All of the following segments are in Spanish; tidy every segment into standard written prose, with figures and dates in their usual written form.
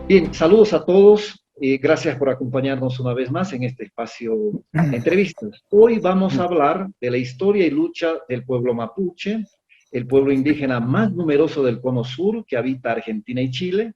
Bien, saludos a todos. Gracias por acompañarnos una vez más en este espacio de entrevistas. Hoy vamos a hablar de la historia y lucha del pueblo mapuche, el pueblo indígena más numeroso del Cono Sur que habita Argentina y Chile.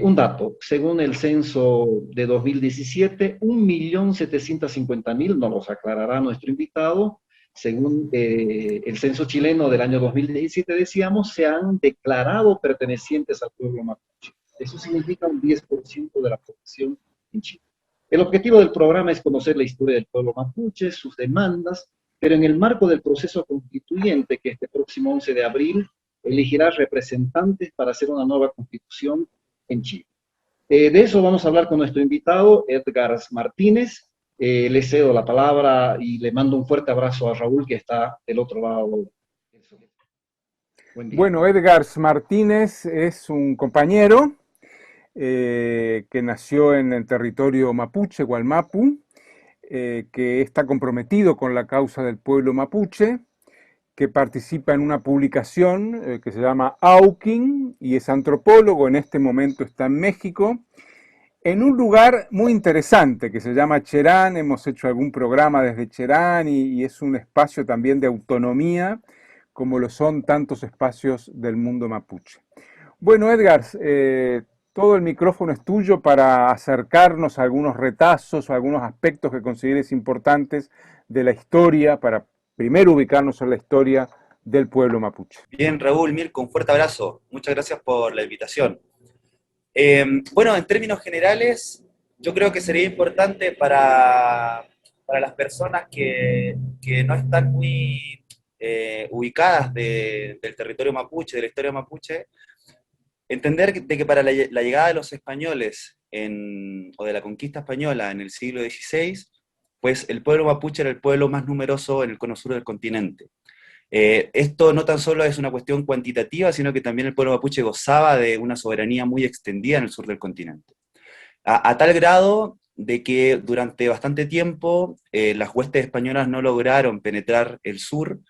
Un dato, según el censo de 2017, 1.750.000, nos los aclarará nuestro invitado, según el censo chileno del año 2017, decíamos, se han declarado pertenecientes al pueblo mapuche. Eso significa un 10% de la población en Chile. El objetivo del programa es conocer la historia del pueblo mapuche, sus demandas, pero en el marco del proceso constituyente que este próximo 11 de abril elegirá representantes para hacer una nueva constitución en Chile. De eso vamos a hablar con nuestro invitado, Edgar Martínez. Le cedo la palabra y le mando un fuerte abrazo a Raúl, que está del otro lado. Buen día. Bueno, Edgar Martínez es un compañero que nació en el territorio mapuche, Gualmapu, que está comprometido con la causa del pueblo mapuche, que participa en una publicación que se llama Aukin y es antropólogo, en este momento está en México, en un lugar muy interesante que se llama Cherán. Hemos hecho algún programa desde Cherán y es un espacio también de autonomía, como lo son tantos espacios del mundo mapuche. Bueno, Edgar, todo el micrófono es tuyo para acercarnos a algunos retazos o algunos aspectos que consideres importantes de la historia, para primero ubicarnos en la historia del pueblo mapuche. Bien, Raúl, Mirko, un fuerte abrazo. Muchas gracias por la invitación. Bueno, en términos generales, yo creo que sería importante para las personas que no están muy ubicadas del territorio mapuche, de la historia mapuche, entender de que para la llegada de los españoles o de la conquista española en el siglo XVI, pues el pueblo mapuche era el pueblo más numeroso en el cono sur del continente. Esto no tan solo es una cuestión cuantitativa, sino que también el pueblo mapuche gozaba de una soberanía muy extendida en el sur del continente. A tal grado de que durante bastante tiempo las huestes españolas no lograron penetrar el sur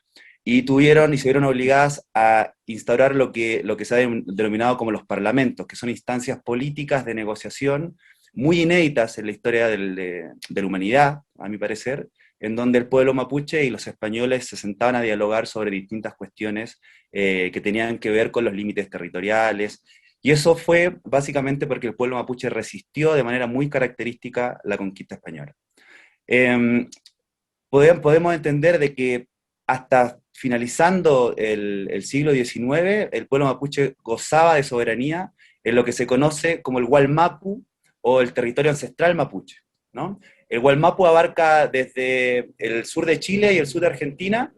y tuvieron y se vieron obligadas a instaurar lo que se ha denominado como los parlamentos, que son instancias políticas de negociación muy inéditas en la historia de la humanidad, a mi parecer, en donde el pueblo mapuche y los españoles se sentaban a dialogar sobre distintas cuestiones que tenían que ver con los límites territoriales. Y eso fue básicamente porque el pueblo mapuche resistió de manera muy característica la conquista española. Eh, podemos entender de que hasta finalizando el siglo XIX, el pueblo mapuche gozaba de soberanía en lo que se conoce como el Gualmapu o el territorio ancestral mapuche, ¿no? El Gualmapu abarca desde el sur de Chile y el sur de Argentina,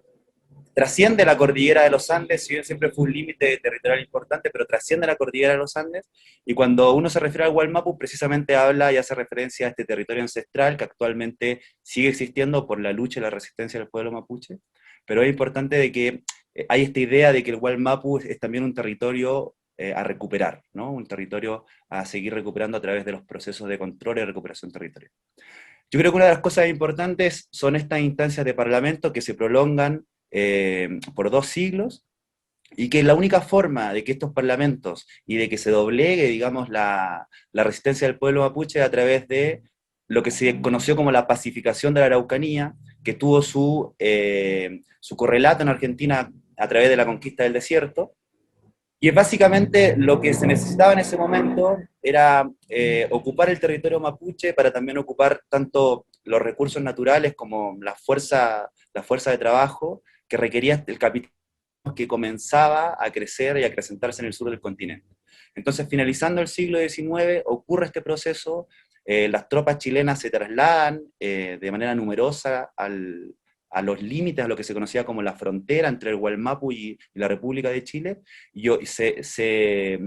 trasciende la cordillera de los Andes, si bien siempre fue un límite territorial importante, pero trasciende la cordillera de los Andes, y cuando uno se refiere al Gualmapu, precisamente habla y hace referencia a este territorio ancestral que actualmente sigue existiendo por la lucha y la resistencia del pueblo mapuche, pero es importante de que hay esta idea de que el Gualmapu es también un territorio a recuperar, ¿no? Un territorio a seguir recuperando a través de los procesos de control y recuperación territorial. Yo creo que una de las cosas importantes son estas instancias de parlamento que se prolongan por 2 siglos, y que la única forma de que estos parlamentos y de que se doblegue, digamos, la resistencia del pueblo mapuche a través de lo que se conoció como la pacificación de la Araucanía, que tuvo su correlato en Argentina a través de la conquista del desierto, y básicamente lo que se necesitaba en ese momento era ocupar el territorio mapuche para también ocupar tanto los recursos naturales como la fuerza de trabajo que requería el capital que comenzaba a crecer y a acrecentarse en el sur del continente. Entonces, finalizando el siglo XIX, ocurre este proceso, las tropas chilenas se trasladan de manera numerosa a los límites, a lo que se conocía como la frontera entre el Gualmapu y la República de Chile, y se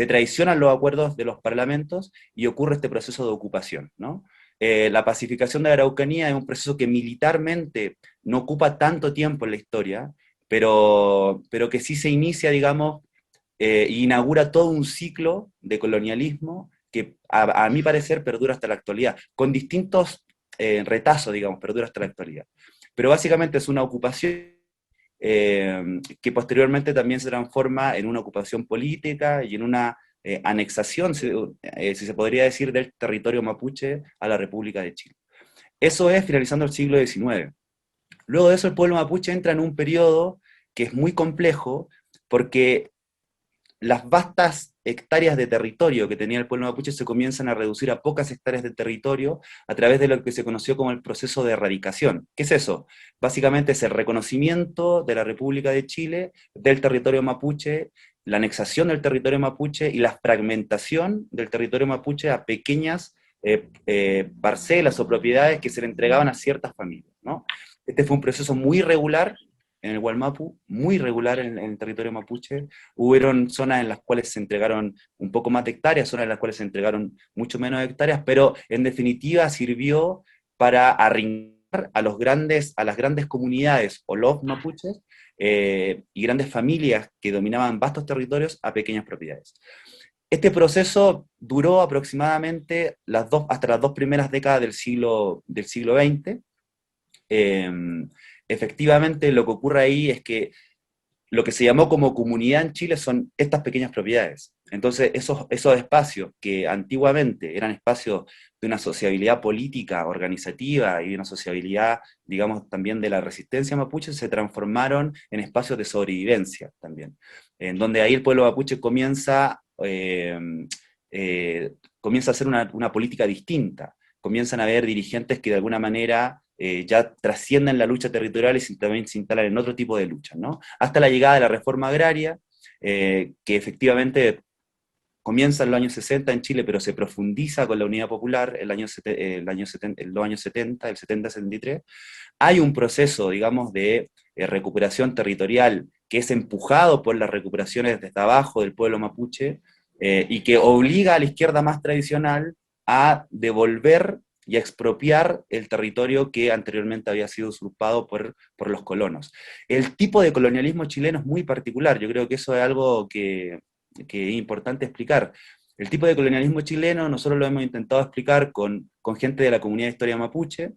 traicionan los acuerdos de los parlamentos y ocurre este proceso de ocupación, ¿no? La pacificación de la Araucanía es un proceso que militarmente no ocupa tanto tiempo en la historia, pero que sí se inicia, digamos, inaugura todo un ciclo de colonialismo que a mi parecer perdura hasta la actualidad, con distintos retazos, digamos, perdura hasta la actualidad. Pero básicamente es una ocupación que posteriormente también se transforma en una ocupación política y en una anexación, si se podría decir, del territorio mapuche a la República de Chile. Eso es finalizando el siglo XIX. Luego de eso el pueblo mapuche entra en un periodo que es muy complejo, porque las vastas hectáreas de territorio que tenía el pueblo mapuche se comienzan a reducir a pocas hectáreas de territorio a través de lo que se conoció como el proceso de erradicación. ¿Qué es eso? Básicamente es el reconocimiento de la República de Chile del territorio mapuche, la anexación del territorio mapuche y la fragmentación del territorio mapuche a pequeñas parcelas o propiedades que se le entregaban a ciertas familias, ¿no? Este fue un proceso muy irregular en el Gualmapu, muy irregular en el territorio mapuche. Hubieron zonas en las cuales se entregaron un poco más de hectáreas, zonas en las cuales se entregaron mucho menos hectáreas, pero en definitiva sirvió para arrincar a las grandes comunidades o los mapuches y grandes familias que dominaban vastos territorios a pequeñas propiedades. Este proceso duró aproximadamente hasta las 2 primeras décadas del siglo XX. Efectivamente, lo que ocurre ahí es que lo que se llamó como comunidad en Chile son estas pequeñas propiedades. Entonces, esos espacios que antiguamente eran espacios de una sociabilidad política, organizativa y de una sociabilidad, digamos, también de la resistencia mapuche, se transformaron en espacios de sobrevivencia también, en donde ahí el pueblo mapuche comienza a hacer una política distinta. Comienzan a haber dirigentes que de alguna manera ya trascienden la lucha territorial y también se instalan en otro tipo de luchas, ¿no? Hasta la llegada de la reforma agraria, que efectivamente comienza en los años 60 en Chile, pero se profundiza con la Unidad Popular en los años 70, el 70-73. Hay un proceso, digamos, de recuperación territorial que es empujado por las recuperaciones desde abajo del pueblo mapuche, y que obliga a la izquierda más tradicional a devolver y a expropiar el territorio que anteriormente había sido usurpado por los colonos. El tipo de colonialismo chileno es muy particular, yo creo que eso es algo que es importante explicar. El tipo de colonialismo chileno nosotros lo hemos intentado explicar con gente de la comunidad de historia mapuche,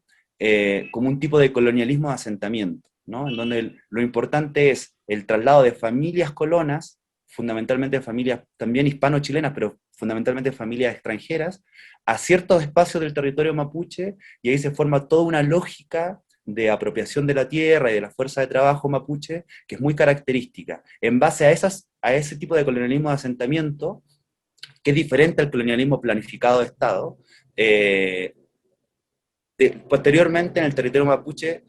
como un tipo de colonialismo de asentamiento, ¿no? En donde lo importante es el traslado de familias colonas, fundamentalmente familias también hispano-chilenas, pero fundamentalmente familias extranjeras, a ciertos espacios del territorio mapuche, y ahí se forma toda una lógica de apropiación de la tierra y de la fuerza de trabajo mapuche, que es muy característica. En base a ese tipo de colonialismo de asentamiento, que es diferente al colonialismo planificado de Estado, posteriormente en el territorio mapuche,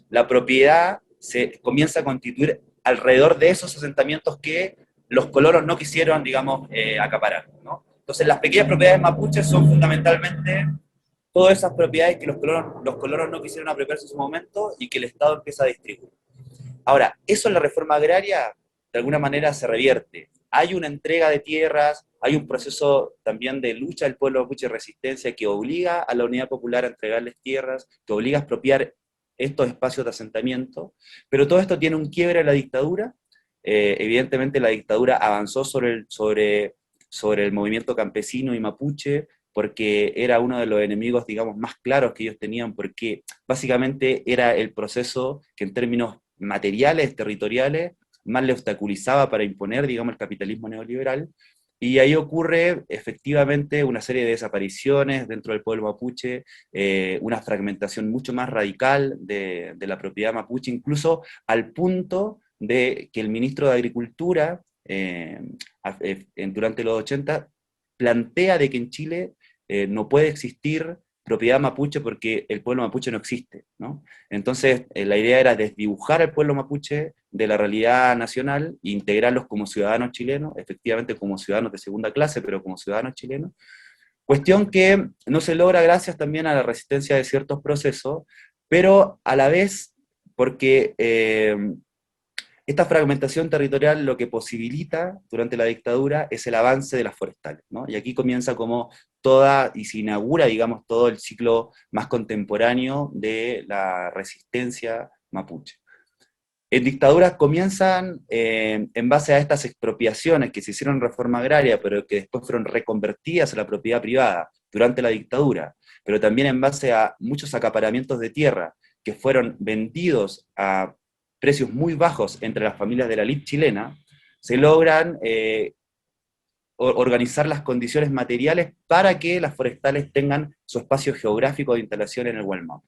la propiedad se comienza a constituir alrededor de esos asentamientos que los colonos no quisieron, digamos, acaparar, ¿no? Entonces las pequeñas propiedades mapuches son fundamentalmente todas esas propiedades que los colonos no quisieron apropiarse en su momento y que el Estado empieza a distribuir. Ahora, eso en la reforma agraria de alguna manera se revierte. Hay una entrega de tierras, hay un proceso también de lucha del pueblo mapuche de resistencia que obliga a la Unidad Popular a entregarles tierras, que obliga a expropiar estos espacios de asentamiento, pero todo esto tiene un quiebre en la dictadura. Evidentemente la dictadura avanzó sobre el movimiento campesino y mapuche, porque era uno de los enemigos, digamos, más claros que ellos tenían, porque básicamente era el proceso que en términos materiales, territoriales, más le obstaculizaba para imponer, digamos, el capitalismo neoliberal, y ahí ocurre efectivamente una serie de desapariciones dentro del pueblo mapuche, una fragmentación mucho más radical de la propiedad mapuche, incluso al punto de que el ministro de Agricultura, durante los 80, plantea de que en Chile no puede existir propiedad mapuche porque el pueblo mapuche no existe, ¿no? Entonces, la idea era desdibujar al pueblo mapuche de la realidad nacional e integrarlos como ciudadanos chilenos, efectivamente como ciudadanos de segunda clase, pero como ciudadanos chilenos. Cuestión que no se logra gracias también a la resistencia de ciertos procesos, pero a la vez porque esta fragmentación territorial lo que posibilita durante la dictadura es el avance de las forestales, ¿no? Y aquí comienza como y se inaugura, digamos, todo el ciclo más contemporáneo de la resistencia mapuche. En dictaduras comienzan, en base a estas expropiaciones que se hicieron en reforma agraria, pero que después fueron reconvertidas a la propiedad privada durante la dictadura, pero también en base a muchos acaparamientos de tierra que fueron vendidos a precios muy bajos entre las familias de la élite chilena, se logran organizar las condiciones materiales para que las forestales tengan su espacio geográfico de instalación en el Gualmapu.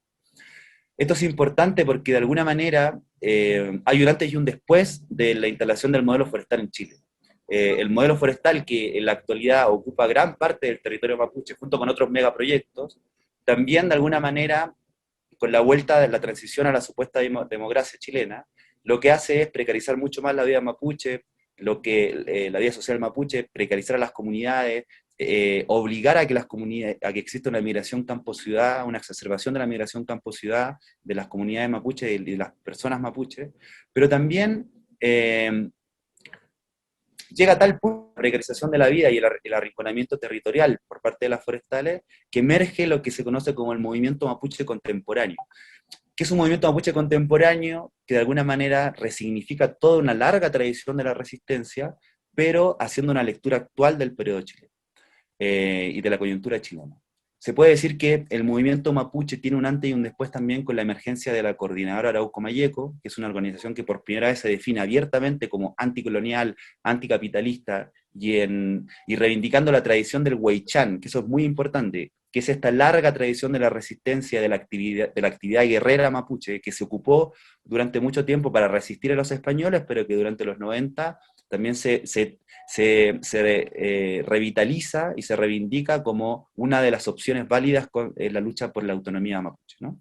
Esto es importante porque de alguna manera hay un antes y un después de la instalación del modelo forestal en Chile. El modelo forestal que en la actualidad ocupa gran parte del territorio mapuche junto con otros megaproyectos, también de alguna manera, con la vuelta de la transición a la supuesta democracia chilena, lo que hace es precarizar mucho más la vida mapuche, la vida social mapuche, precarizar a las comunidades, obligar a que las comunidades, a que exista una migración campo-ciudad, una exacerbación de la migración campo-ciudad de las comunidades mapuche y de las personas mapuche, pero también llega a tal punto la precarización de la vida y el arrinconamiento territorial por parte de las forestales que emerge lo que se conoce como el movimiento mapuche contemporáneo, que es un movimiento mapuche contemporáneo que de alguna manera resignifica toda una larga tradición de la resistencia, pero haciendo una lectura actual del periodo chileno y de la coyuntura chilena. Se puede decir que el movimiento mapuche tiene un antes y un después también con la emergencia de la Coordinadora Arauco Mayeco, que es una organización que por primera vez se define abiertamente como anticolonial, anticapitalista, y reivindicando la tradición del Huaychán, que eso es muy importante, que es esta larga tradición de la resistencia, de la actividad guerrera mapuche, que se ocupó durante mucho tiempo para resistir a los españoles, pero que durante los 90 también se revitaliza y se reivindica como una de las opciones válidas en la lucha por la autonomía mapuche, ¿no?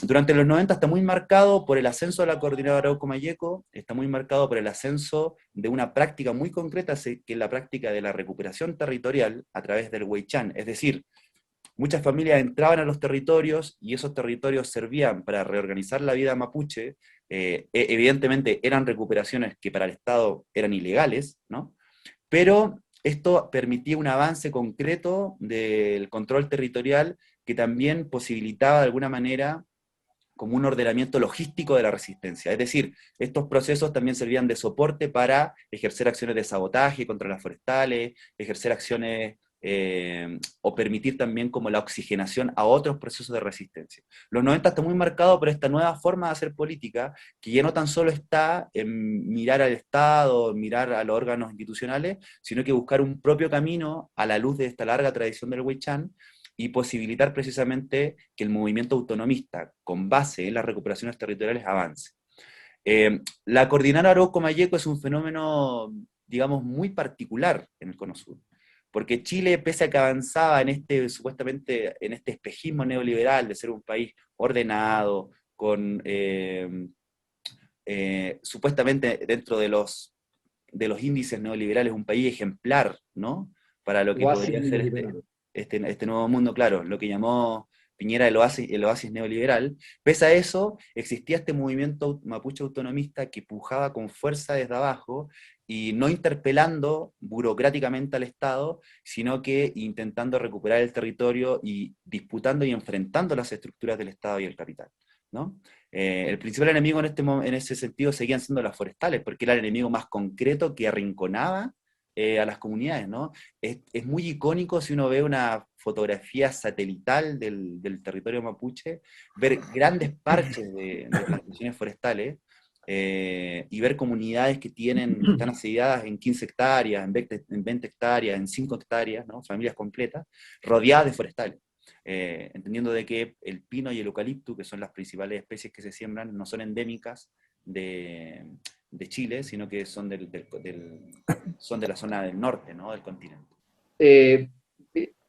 Durante los 90 está muy marcado por el ascenso de la Coordinadora Arauco Mayeco, está muy marcado por el ascenso de una práctica muy concreta, que es la práctica de la recuperación territorial a través del Huaychán, es decir, muchas familias entraban a los territorios y esos territorios servían para reorganizar la vida mapuche. Evidentemente eran recuperaciones que para el Estado eran ilegales, ¿no? Pero esto permitía un avance concreto del control territorial que también posibilitaba de alguna manera como un ordenamiento logístico de la resistencia. Es decir, estos procesos también servían de soporte para ejercer acciones de sabotaje contra las forestales, ejercer acciones o permitir también como la oxigenación a otros procesos de resistencia. Los 90 está muy marcado por esta nueva forma de hacer política, que ya no tan solo está en mirar al Estado, mirar a los órganos institucionales, sino que buscar un propio camino a la luz de esta larga tradición del Huaychán, y posibilitar precisamente que el movimiento autonomista, con base en las recuperaciones territoriales, avance. La Coordinadora Arauco Mayeco es un fenómeno, digamos, muy particular en el Cono Sur, porque Chile, pese a que avanzaba supuestamente, en este espejismo neoliberal de ser un país ordenado, con supuestamente dentro de los índices neoliberales, un país ejemplar, ¿no? Para lo que Oasis podría ser neoliberal. este nuevo mundo, claro, lo que llamó Piñera el oasis neoliberal. Pese a eso, existía este movimiento mapuche autonomista que pujaba con fuerza desde abajo, y no interpelando burocráticamente al Estado, sino que intentando recuperar el territorio y disputando y enfrentando las estructuras del Estado y el capital, ¿no? El principal enemigo en ese sentido seguían siendo las forestales, porque era el enemigo más concreto que arrinconaba a las comunidades, ¿no? Es muy icónico si uno ve una fotografía satelital del territorio mapuche, ver grandes parches de plantaciones forestales, y ver comunidades que están asediadas en 15 hectáreas, en 20 hectáreas, en 5 hectáreas, ¿no? Familias completas, rodeadas de forestales. Entendiendo de que el pino y el eucalipto, que son las principales especies que se siembran, no son endémicas de Chile, sino que son son de la zona del norte, ¿no? Del continente. Eh,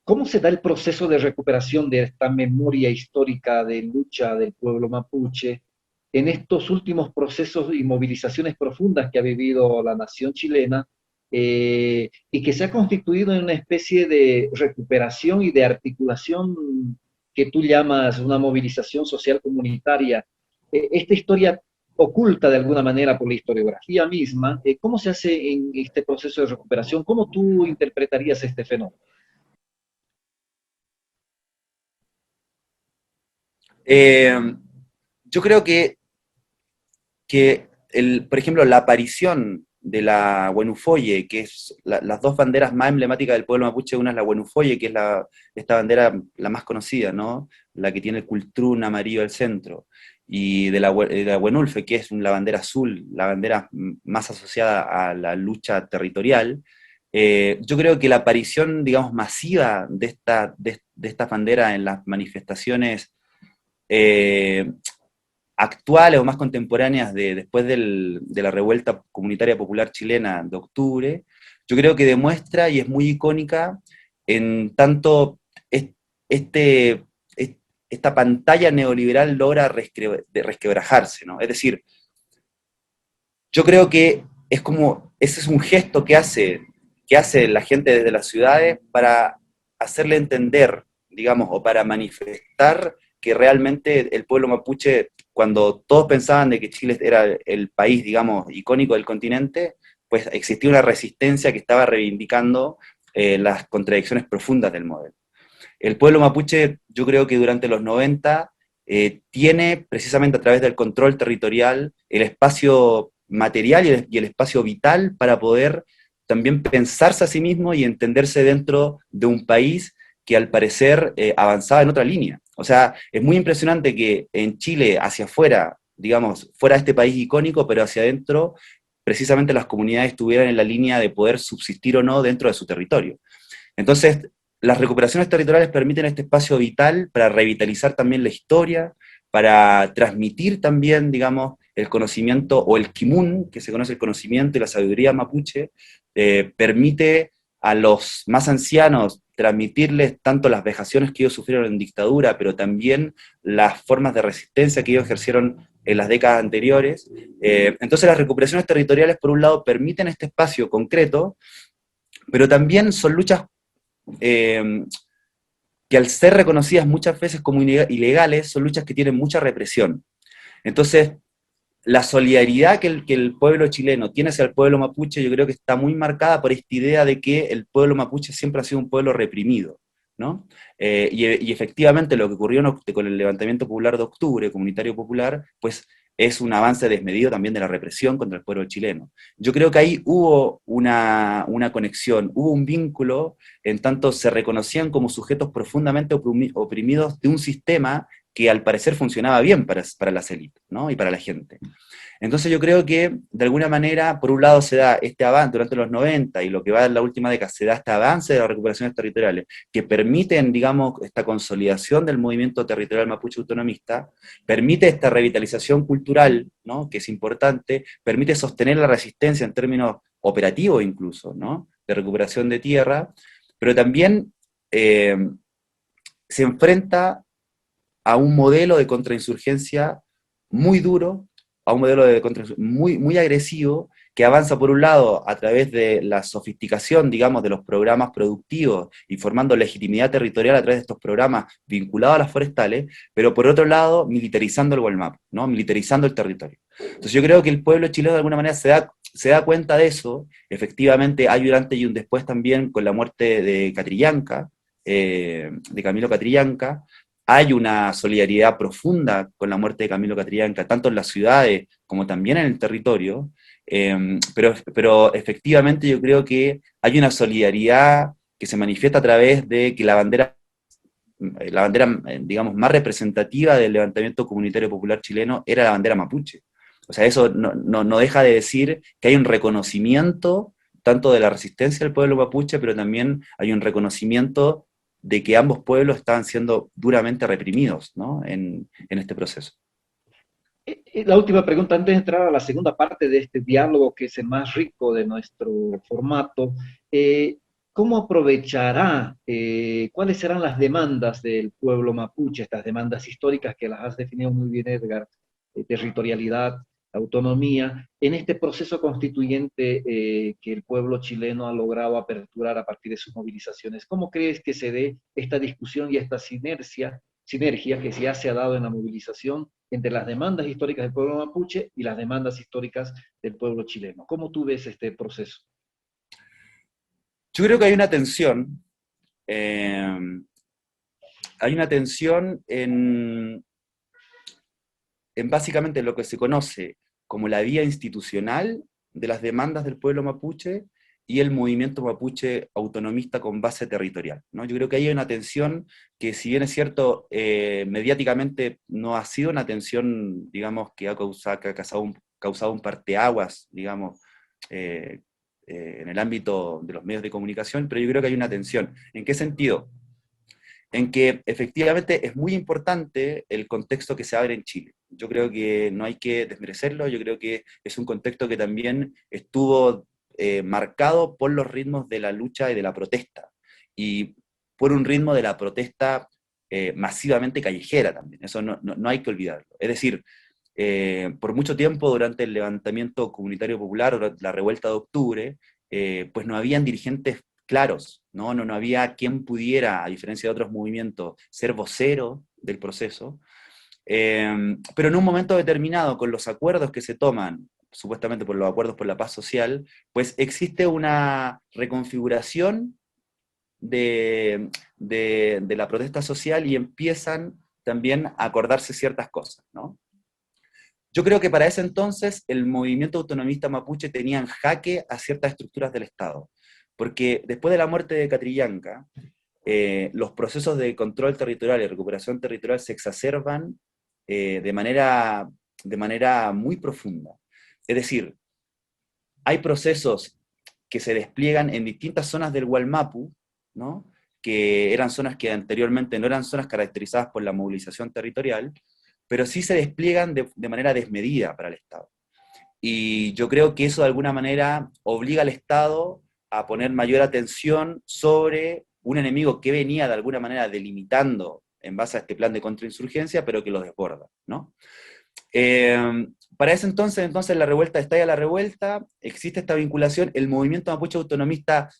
¿Cómo se da el proceso de recuperación de esta memoria histórica de lucha del pueblo mapuche en estos últimos procesos y movilizaciones profundas que ha vivido la nación chilena, y que se ha constituido en una especie de recuperación y de articulación que tú llamas una movilización social comunitaria? Esta historia oculta de alguna manera por la historiografía misma, ¿cómo se hace en este proceso de recuperación? ¿Cómo tú interpretarías este fenómeno? Eh, yo creo por ejemplo, la aparición de la Huenufoye, que es las dos banderas más emblemáticas del pueblo mapuche, una es la Huenufoye, que es esta bandera la más conocida, ¿no? La que tiene el cultrún amarillo al centro, y de la Huenulfe, que es la bandera azul, la bandera más asociada a la lucha territorial, Yo creo que la aparición, digamos, masiva de esta bandera en las manifestaciones eh, actuales o más contemporáneas después de la revuelta comunitaria popular chilena de octubre, yo creo que demuestra y es muy icónica en tanto este, esta pantalla neoliberal logra resquebrajarse, ¿no? Es decir, yo creo que es como, ese es un gesto que hace la gente desde las ciudades para hacerle entender, digamos, o para manifestar que realmente el pueblo mapuche, cuando todos pensaban de que Chile era el país, digamos, icónico del continente, pues existía una resistencia que estaba reivindicando las contradicciones profundas del modelo. El pueblo mapuche, yo creo que durante los 90 tiene, precisamente a través del control territorial, el espacio material y el espacio vital para poder también pensarse a sí mismo y entenderse dentro de un país que al parecer avanzaba en otra línea. O sea, es muy impresionante que en Chile, hacia afuera, digamos, fuera de este país icónico, pero hacia adentro, precisamente las comunidades estuvieran en la línea de poder subsistir o no dentro de su territorio. Entonces, las recuperaciones territoriales permiten este espacio vital para revitalizar también la historia, para transmitir también, digamos, el conocimiento o el kimun, que se conoce el conocimiento y la sabiduría mapuche, permite a los más ancianos transmitirles tanto las vejaciones que ellos sufrieron en dictadura, pero también las formas de resistencia que ellos ejercieron en las décadas anteriores. Entonces las recuperaciones territoriales, por un lado, permiten este espacio concreto, pero también son luchas eh, que al ser reconocidas muchas veces como ilegales, son luchas que tienen mucha represión. Entonces, la solidaridad que el pueblo chileno tiene hacia el pueblo mapuche, yo creo que está muy marcada por esta idea de que el pueblo mapuche siempre ha sido un pueblo reprimido, ¿no? Y efectivamente lo que ocurrió con el levantamiento popular de octubre, comunitario popular, pues es un avance desmedido también de la represión contra el pueblo chileno. Yo creo que ahí hubo una conexión, hubo un vínculo, en tanto se reconocían como sujetos profundamente oprimidos de un sistema que al parecer funcionaba bien para las élites, ¿no? Y para la gente. Entonces yo creo que de alguna manera, por un lado se da este avance durante los 90 y lo que va en la última década, se da este avance de las recuperaciones territoriales que permiten, digamos, esta consolidación del movimiento territorial mapuche autonomista, permite esta revitalización cultural, ¿no? Que es importante, permite sostener la resistencia en términos operativos incluso, ¿no? De recuperación de tierra, pero también eh, se enfrenta a un modelo de contrainsurgencia muy duro, a un modelo de contrainsurgencia muy agresivo, que avanza por un lado a través de la sofisticación, digamos, de los programas productivos y formando legitimidad territorial a través de estos programas vinculados a las forestales, pero por otro lado militarizando el Walmap, ¿no? Militarizando el territorio. Entonces yo creo que el pueblo chileno de alguna manera se da cuenta de eso, efectivamente hay un antes y un después también con la muerte de Catrillanca, de Camilo Catrillanca, hay una solidaridad profunda con la muerte de Camilo Catrillanca, tanto en las ciudades como también en el territorio, pero efectivamente yo creo que hay una solidaridad que se manifiesta a través de que la bandera, digamos, más representativa del levantamiento comunitario popular chileno era la bandera mapuche. O sea, eso no deja de decir que hay un reconocimiento tanto de la resistencia del pueblo mapuche, pero también hay un reconocimiento de que ambos pueblos estaban siendo duramente reprimidos, ¿no? En este proceso. La última pregunta, antes de entrar a la segunda parte de este diálogo, que es el más rico de nuestro formato, ¿cómo aprovechará, cuáles serán las demandas del pueblo mapuche, estas demandas históricas que las has definido muy bien, Edgar, territorialidad, autonomía, en este proceso constituyente que el pueblo chileno ha logrado aperturar a partir de sus movilizaciones? ¿Cómo crees que se dé esta discusión y esta sinergia que ya se ha dado en la movilización entre las demandas históricas del pueblo mapuche y las demandas históricas del pueblo chileno? ¿Cómo tú ves este proceso? Yo creo que eh, hay una tensión en básicamente lo que se conoce como la vía institucional de las demandas del pueblo mapuche y el movimiento mapuche autonomista con base territorial, ¿no? Yo creo que hay una tensión que, si bien es cierto, mediáticamente no ha sido una tensión, digamos, que ha causado un parteaguas, digamos, en el ámbito de los medios de comunicación, pero yo creo que hay una tensión. ¿En qué sentido? En que efectivamente es muy importante el contexto que se abre en Chile. Yo creo que no hay que desmerecerlo, yo creo que es un contexto que también estuvo marcado por los ritmos de la lucha y de la protesta, y por un ritmo de la protesta masivamente callejera también, eso no hay que olvidarlo. Es decir, por mucho tiempo durante el levantamiento comunitario popular, o la revuelta de octubre, pues no habían dirigentes claros, no había quien pudiera, a diferencia de otros movimientos, ser vocero del proceso, pero en un momento determinado, con los acuerdos que se toman, supuestamente por los acuerdos por la paz social, pues existe una reconfiguración de la protesta social y empiezan también a acordarse ciertas cosas, ¿no? Yo creo que para ese entonces el movimiento autonomista mapuche tenía en jaque a ciertas estructuras del Estado, porque después de la muerte de Catrillanca, los procesos de control territorial y recuperación territorial se exacerban de manera muy profunda. Es decir, hay procesos que se despliegan en distintas zonas del Gualmapu, ¿no? Que eran zonas que anteriormente no eran zonas caracterizadas por la movilización territorial, pero sí se despliegan de manera desmedida para el Estado. Y yo creo que eso de alguna manera obliga al Estado a poner mayor atención sobre un enemigo que venía de alguna manera delimitando en base a este plan de contrainsurgencia, pero que lo desborda, ¿no? Para ese entonces la revuelta, estalla la revuelta, existe esta vinculación, el movimiento mapuche autonomista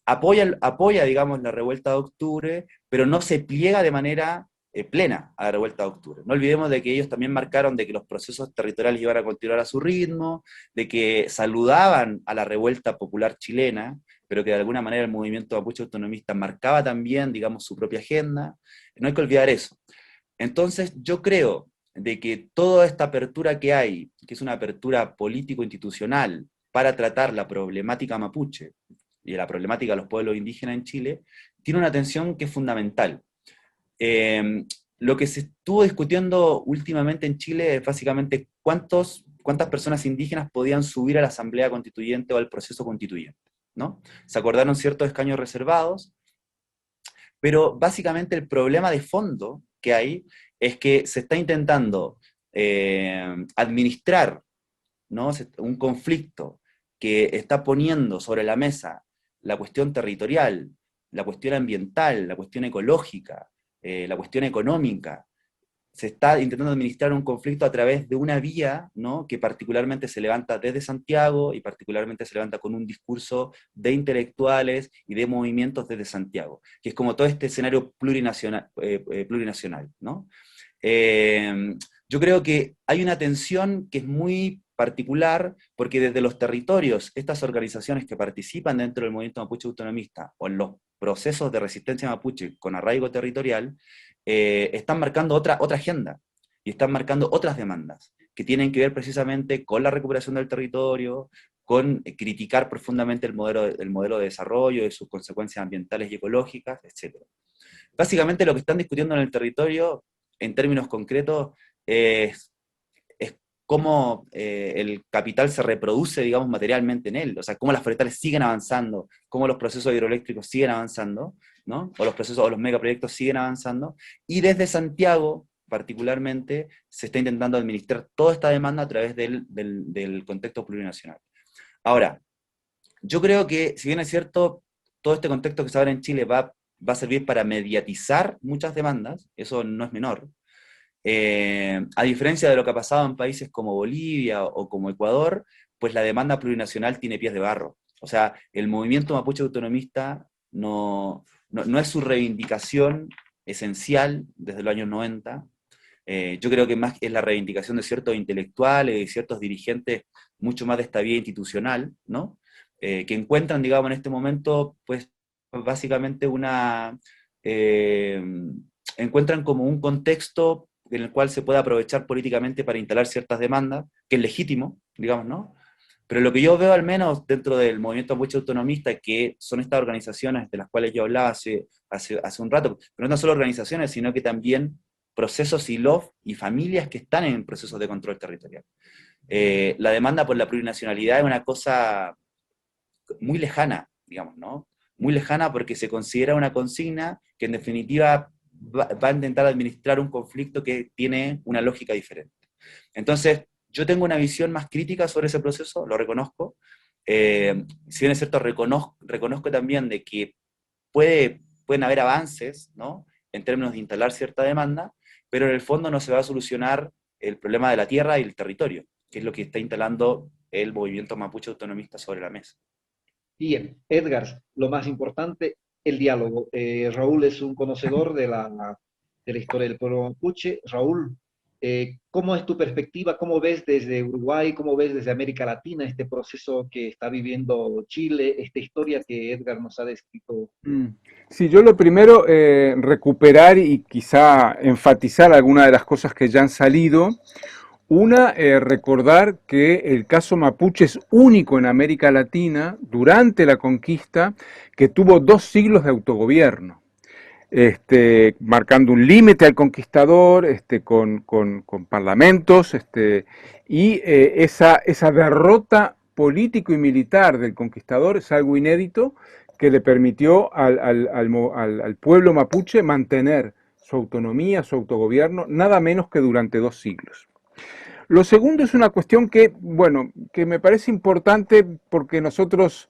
apoya, digamos, la revuelta de octubre, pero no se pliega de manera plena a la revuelta de octubre. No olvidemos de que ellos también marcaron de que los procesos territoriales iban a continuar a su ritmo, de que saludaban a la revuelta popular chilena, pero que de alguna manera el movimiento mapuche autonomista marcaba también, digamos, su propia agenda. No hay que olvidar eso. Entonces, yo creo de que toda esta apertura que hay, que es una apertura político-institucional para tratar la problemática mapuche y la problemática de los pueblos indígenas en Chile, tiene una tensión que es fundamental. Lo que se estuvo discutiendo últimamente en Chile es básicamente cuántas personas indígenas podían subir a la Asamblea Constituyente o al proceso constituyente, ¿no? Se acordaron ciertos escaños reservados, pero básicamente el problema de fondo que hay es que se está intentando administrar, ¿no? Un conflicto que está poniendo sobre la mesa la cuestión territorial, la cuestión ambiental, la cuestión ecológica, la cuestión económica. Se está intentando administrar un conflicto a través de una vía, ¿no? Que particularmente se levanta desde Santiago y particularmente se levanta con un discurso de intelectuales y de movimientos desde Santiago, que es como todo este escenario plurinacional, ¿no? Yo creo que hay una tensión que es muy particular, porque desde los territorios, estas organizaciones que participan dentro del movimiento mapuche autonomista o en los procesos de resistencia mapuche con arraigo territorial, están marcando otra agenda y están marcando otras demandas que tienen que ver precisamente con la recuperación del territorio, con criticar profundamente el modelo de desarrollo y sus consecuencias ambientales y ecológicas, etc. Básicamente lo que están discutiendo en el territorio, en términos concretos, es cómo el capital se reproduce, digamos, materialmente en él, o sea, cómo las forestales siguen avanzando, cómo los procesos hidroeléctricos siguen avanzando, ¿no? O los procesos o los megaproyectos siguen avanzando, y desde Santiago, particularmente, se está intentando administrar toda esta demanda a través del contexto plurinacional. Ahora, yo creo que, si bien es cierto, todo este contexto que se abre en Chile va a servir para mediatizar muchas demandas, eso no es menor. A diferencia de lo que ha pasado en países como Bolivia o como Ecuador, pues la demanda plurinacional tiene pies de barro. O sea, el movimiento mapuche autonomista no es su reivindicación esencial desde los años 90. Yo creo que más es la reivindicación de ciertos intelectuales y ciertos dirigentes mucho más de esta vía institucional, ¿no? Que encuentran, digamos, en este momento, pues, básicamente encuentran como un contexto en el cual se puede aprovechar políticamente para instalar ciertas demandas, que es legítimo, digamos, ¿no? Pero lo que yo veo, al menos dentro del movimiento mapuche autonomista, que son estas organizaciones de las cuales yo hablaba hace un rato, pero no solo organizaciones, sino que también procesos y familias que están en procesos de control territorial. La demanda por la plurinacionalidad es una cosa muy lejana, digamos, ¿no? Muy lejana porque se considera una consigna que en definitiva va a intentar administrar un conflicto que tiene una lógica diferente. Entonces, yo tengo una visión más crítica sobre ese proceso, lo reconozco. Si bien es cierto, reconozco también de que pueden haber avances, ¿no? En términos de instalar cierta demanda, pero en el fondo no se va a solucionar el problema de la tierra y el territorio, que es lo que está instalando el movimiento mapuche autonomista sobre la mesa. Bien, Edgar, lo más importante, el diálogo. Raúl es un conocedor de la historia del pueblo mapuche. Raúl, ¿cómo es tu perspectiva? ¿Cómo ves desde Uruguay? ¿Cómo ves desde América Latina este proceso que está viviendo Chile, esta historia que Edgar nos ha descrito? Sí, yo lo primero, recuperar y quizá enfatizar algunas de las cosas que ya han salido. Una, recordar que el caso mapuche es único en América Latina durante la conquista, que tuvo 2 siglos de autogobierno, marcando un límite al conquistador, con parlamentos, y esa derrota político y militar del conquistador es algo inédito que le permitió al pueblo mapuche mantener su autonomía, su autogobierno, nada menos que durante 2 siglos. Lo segundo es una cuestión que, bueno, que me parece importante porque nosotros,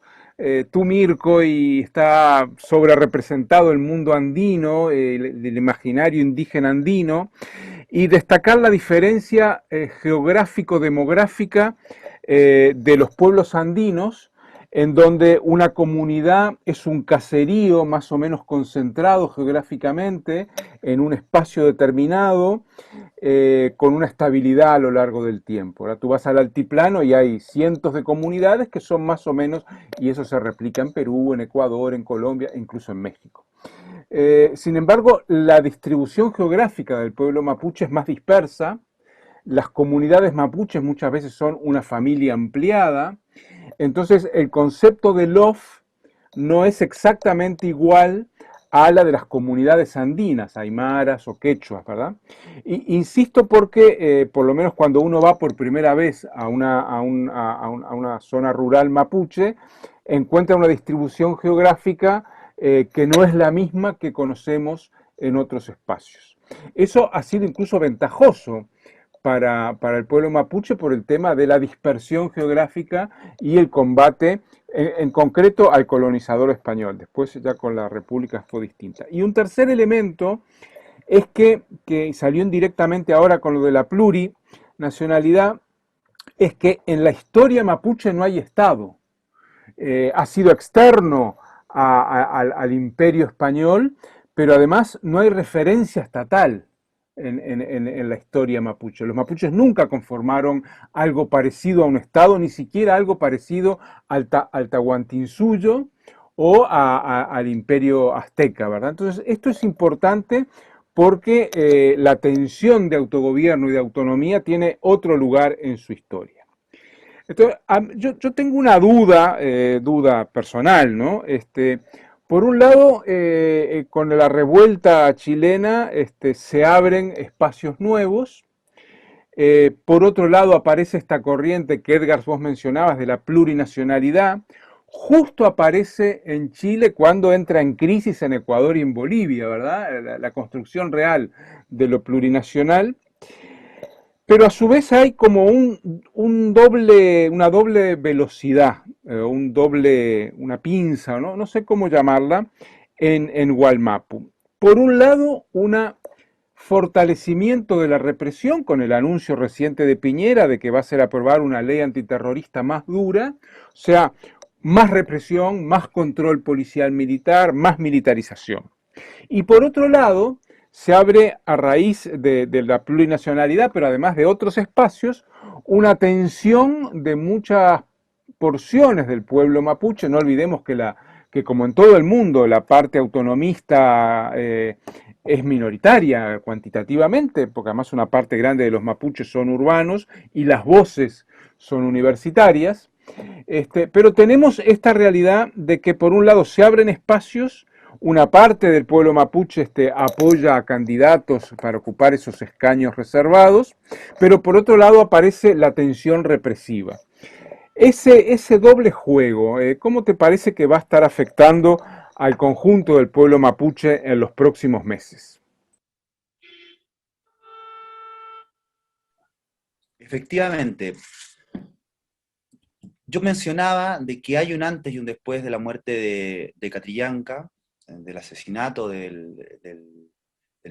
tú Mirko, y está sobre representado el mundo andino, el imaginario indígena andino, y destacar la diferencia geográfico-demográfica de los pueblos andinos, en donde una comunidad es un caserío más o menos concentrado geográficamente en un espacio determinado, con una estabilidad a lo largo del tiempo. Ahora tú vas al altiplano y hay cientos de comunidades que son más o menos, y eso se replica en Perú, en Ecuador, en Colombia, incluso en México. Sin embargo, la distribución geográfica del pueblo mapuche es más dispersa. Las comunidades mapuches muchas veces son una familia ampliada. Entonces, el concepto de LOF no es exactamente igual a la de las comunidades andinas, aymaras o quechuas, ¿verdad? Insisto porque, por lo menos cuando uno va por primera vez a una zona rural mapuche, encuentra una distribución geográfica que no es la misma que conocemos en otros espacios. Eso ha sido incluso ventajoso para el pueblo mapuche por el tema de la dispersión geográfica y el combate, en concreto al colonizador español. Después ya con la República fue distinta. Y un tercer elemento es que salió indirectamente ahora con lo de la plurinacionalidad, es que en la historia mapuche no hay Estado. Ha sido externo al imperio español, pero además no hay referencia estatal en la historia mapuche. Los mapuches nunca conformaron algo parecido a un Estado, ni siquiera algo parecido al Tahuantinsuyo o al imperio azteca, ¿verdad? Entonces, esto es importante porque la tensión de autogobierno y de autonomía tiene otro lugar en su historia. Entonces, yo tengo una duda personal, ¿no? Por un lado, con la revuelta chilena se abren espacios nuevos. Por otro lado, aparece esta corriente que Edgar vos mencionabas de la plurinacionalidad. Justo aparece en Chile cuando entra en crisis en Ecuador y en Bolivia, ¿verdad? La construcción real de lo plurinacional. Pero a su vez hay como una doble velocidad, una pinza, ¿no? No sé cómo llamarla, en Wallmapu. Por un lado, un fortalecimiento de la represión con el anuncio reciente de Piñera de que va a ser aprobada una ley antiterrorista más dura, o sea, más represión, más control policial militar, más militarización. Y por otro lado, se abre a raíz de la plurinacionalidad, pero además de otros espacios, una tensión de muchas porciones del pueblo mapuche. No olvidemos que como en todo el mundo, la parte autonomista es minoritaria cuantitativamente, porque además una parte grande de los mapuches son urbanos y las voces son universitarias. Pero tenemos esta realidad de que por un lado se abren espacios, una parte del pueblo mapuche apoya a candidatos para ocupar esos escaños reservados, pero por otro lado aparece la tensión represiva. Ese doble juego, ¿cómo te parece que va a estar afectando al conjunto del pueblo mapuche en los próximos meses? Efectivamente, yo mencionaba de que hay un antes y un después de la muerte de Catrillanca, del asesinato del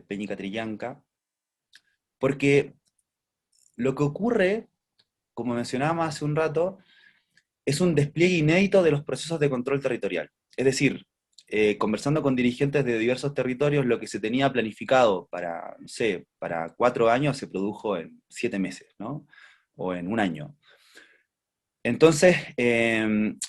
Peñi Catrillanca, porque lo que ocurre, como mencionábamos hace un rato, es un despliegue inédito de los procesos de control territorial. Es decir, conversando con dirigentes de diversos territorios, lo que se tenía planificado para, no sé, para 4 años se produjo en 7 meses, ¿no? O en un año. Entonces,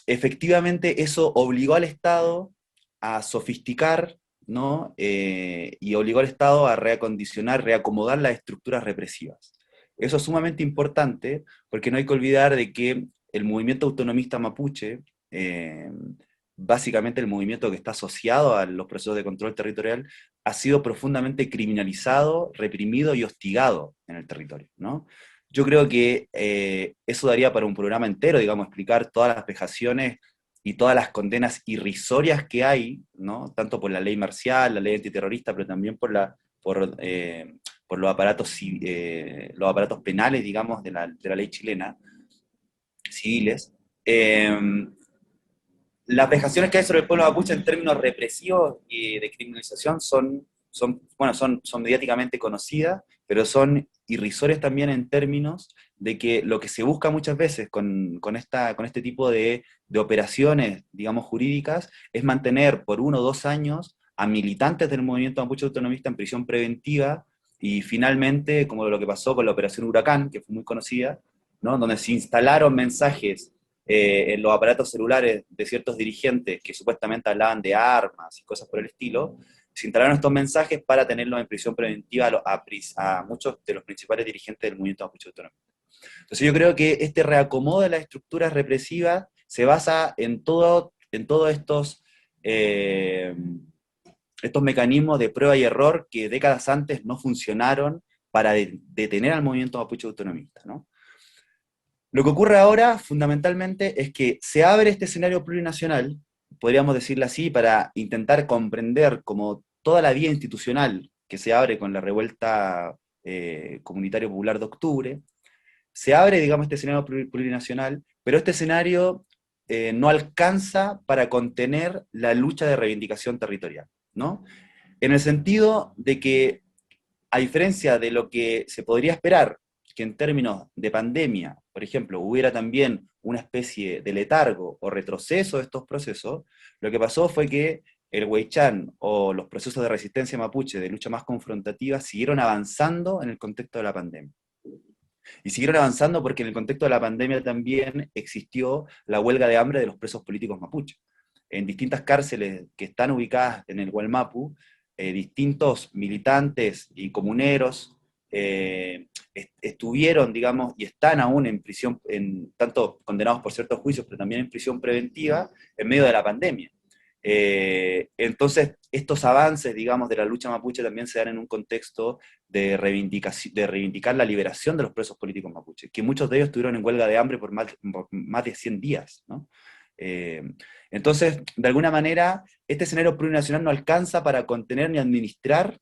efectivamente, eso obligó al Estado a sofisticar, ¿no? Y obligó al Estado a reacondicionar, reacomodar las estructuras represivas. Eso es sumamente importante porque no hay que olvidar de que el movimiento autonomista mapuche, eh, básicamente el movimiento que está asociado a los procesos de control territorial, ha sido profundamente criminalizado, reprimido y hostigado en el territorio, ¿no? Yo creo que eso daría para un programa entero, digamos, explicar todas las vejaciones y todas las condenas irrisorias que hay, ¿no? Tanto por la ley marcial, la ley antiterrorista, pero también por los aparatos penales, digamos, de la ley chilena, civiles. Las vejaciones que hay sobre el pueblo mapuche en términos represivos y de criminalización son mediáticamente conocidas, pero son irrisorias también en términos de que lo que se busca muchas veces con este tipo de operaciones, digamos, jurídicas, es mantener por 1 o 2 años a militantes del movimiento mapuche autonomista en prisión preventiva, y finalmente, como lo que pasó con la operación Huracán, que fue muy conocida, ¿no? Donde se instalaron mensajes en los aparatos celulares de ciertos dirigentes que supuestamente hablaban de armas y cosas por el estilo, se instalaron estos mensajes para tenerlos en prisión preventiva a muchos de los principales dirigentes del movimiento mapuche autonómico. Entonces yo creo que este reacomodo de las estructuras represivas se basa en todos eh, estos mecanismos de prueba y error que décadas antes no funcionaron para detener al movimiento mapuche autonomista, ¿no? Lo que ocurre ahora, fundamentalmente, es que se abre este escenario plurinacional, podríamos decirlo así, para intentar comprender como toda la vía institucional que se abre con la revuelta comunitario popular de octubre. Se abre, digamos, este escenario plurinacional, pero este escenario no alcanza para contener la lucha de reivindicación territorial, ¿no? En el sentido de que, a diferencia de lo que se podría esperar, que en términos de pandemia, por ejemplo, hubiera también una especie de letargo o retroceso de estos procesos, lo que pasó fue que el Weichan o los procesos de resistencia mapuche, de lucha más confrontativa, siguieron avanzando en el contexto de la pandemia. Y siguieron avanzando porque en el contexto de la pandemia también existió la huelga de hambre de los presos políticos mapuche. En distintas cárceles que están ubicadas en el Gualmapu, distintos militantes y comuneros estuvieron, digamos, y están aún en prisión, tanto condenados por ciertos juicios, pero también en prisión preventiva, en medio de la pandemia. Entonces, estos avances, digamos, de la lucha mapuche también se dan en un contexto de reivindicar la liberación de los presos políticos mapuches, que muchos de ellos estuvieron en huelga de hambre por más de 100 días, ¿no? Eh, entonces, de alguna manera, este escenario plurinacional no alcanza para contener ni administrar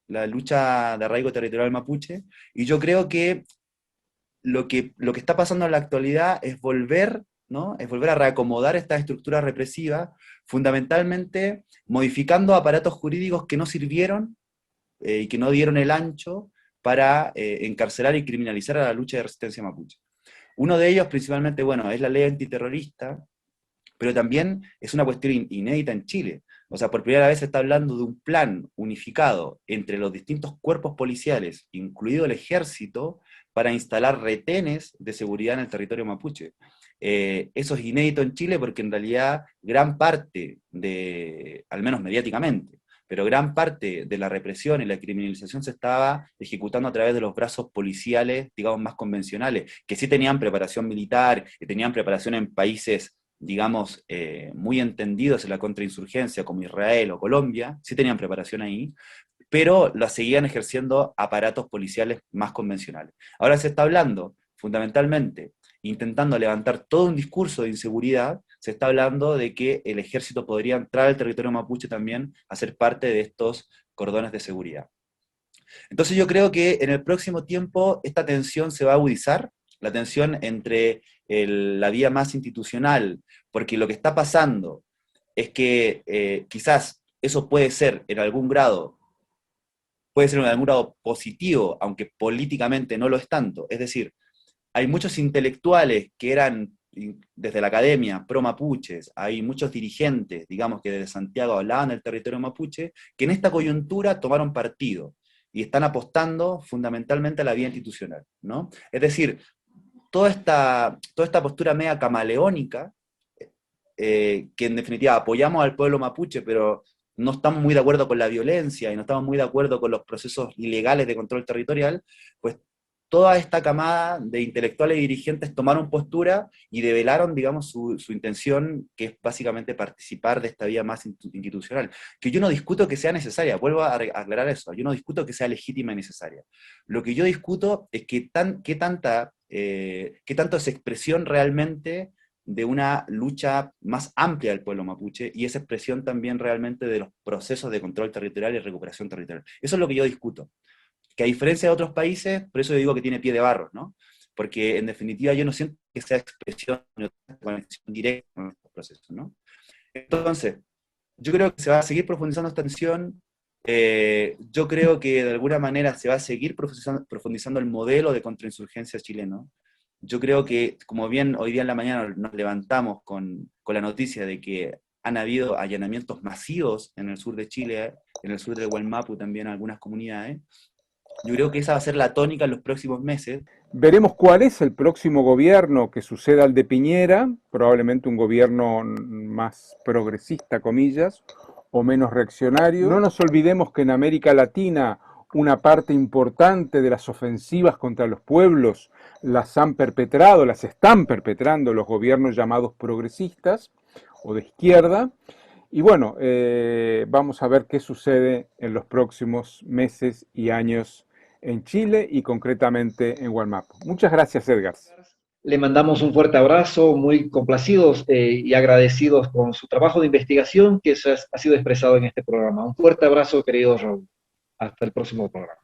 la lucha de arraigo territorial mapuche, y yo creo que lo que está pasando en la actualidad es volver, ¿no? Es volver a reacomodar estas estructuras represivas, fundamentalmente modificando aparatos jurídicos que no sirvieron y que no dieron el ancho para encarcelar y criminalizar a la lucha de resistencia mapuche. Uno de ellos, principalmente, bueno, es la ley antiterrorista, pero también es una cuestión inédita en Chile. O sea, por primera vez se está hablando de un plan unificado entre los distintos cuerpos policiales, incluido el ejército, para instalar retenes de seguridad en el territorio mapuche. Eso es inédito en Chile porque en realidad gran parte al menos mediáticamente, pero gran parte de la represión y la criminalización se estaba ejecutando a través de los brazos policiales, digamos, más convencionales, que sí tenían preparación militar, que tenían preparación en países, digamos, muy entendidos en la contrainsurgencia, como Israel o Colombia, sí tenían preparación ahí, pero la seguían ejerciendo aparatos policiales más convencionales. Ahora se está hablando fundamentalmente intentando levantar todo un discurso de inseguridad, se está hablando de que el ejército podría entrar al territorio mapuche también a ser parte de estos cordones de seguridad. Entonces yo creo que en el próximo tiempo esta tensión se va a agudizar, la tensión entre la vía más institucional, porque lo que está pasando es que quizás eso puede ser en algún grado, positivo, aunque políticamente no lo es tanto. Es decir, hay muchos intelectuales que eran desde la academia pro-mapuches, hay muchos dirigentes, digamos, que desde Santiago hablaban del territorio mapuche, que en esta coyuntura tomaron partido y están apostando fundamentalmente a la vía institucional, ¿no? Es decir, toda esta postura media camaleónica, que en definitiva apoyamos al pueblo mapuche, pero no estamos muy de acuerdo con la violencia y no estamos muy de acuerdo con los procesos ilegales de control territorial, pues toda esta camada de intelectuales y dirigentes tomaron postura y develaron, digamos, su intención, que es básicamente participar de esta vía más institucional, que yo no discuto que sea necesaria, vuelvo a aclarar eso, yo no discuto que sea legítima y necesaria. Lo que yo discuto es qué tanto es expresión realmente de una lucha más amplia del pueblo mapuche, y esa expresión también realmente de los procesos de control territorial y recuperación territorial. Eso es lo que yo discuto. Que a diferencia de otros países, por eso yo digo que tiene pie de barro, ¿no? Porque en definitiva yo no siento que sea expresión o conexión directa con estos procesos, ¿no? Entonces, yo creo que se va a seguir profundizando esta tensión, yo creo que de alguna manera se va a seguir profundizando el modelo de contrainsurgencia chileno. Yo creo que, como bien hoy día en la mañana nos levantamos con la noticia de que han habido allanamientos masivos en el sur de Chile, en el sur del Gualmapu también, en algunas comunidades, yo creo que esa va a ser la tónica en los próximos meses. Veremos cuál es el próximo gobierno que suceda al de Piñera, probablemente un gobierno más progresista, comillas, o menos reaccionario. No nos olvidemos que en América Latina una parte importante de las ofensivas contra los pueblos las están perpetrando los gobiernos llamados progresistas o de izquierda. Y bueno, vamos a ver qué sucede en los próximos meses y años en Chile y concretamente en Gualmapu. Muchas gracias, Edgar. Le mandamos un fuerte abrazo, muy complacidos y agradecidos con su trabajo de investigación que ha sido expresado en este programa. Un fuerte abrazo, querido Raúl. Hasta el próximo programa.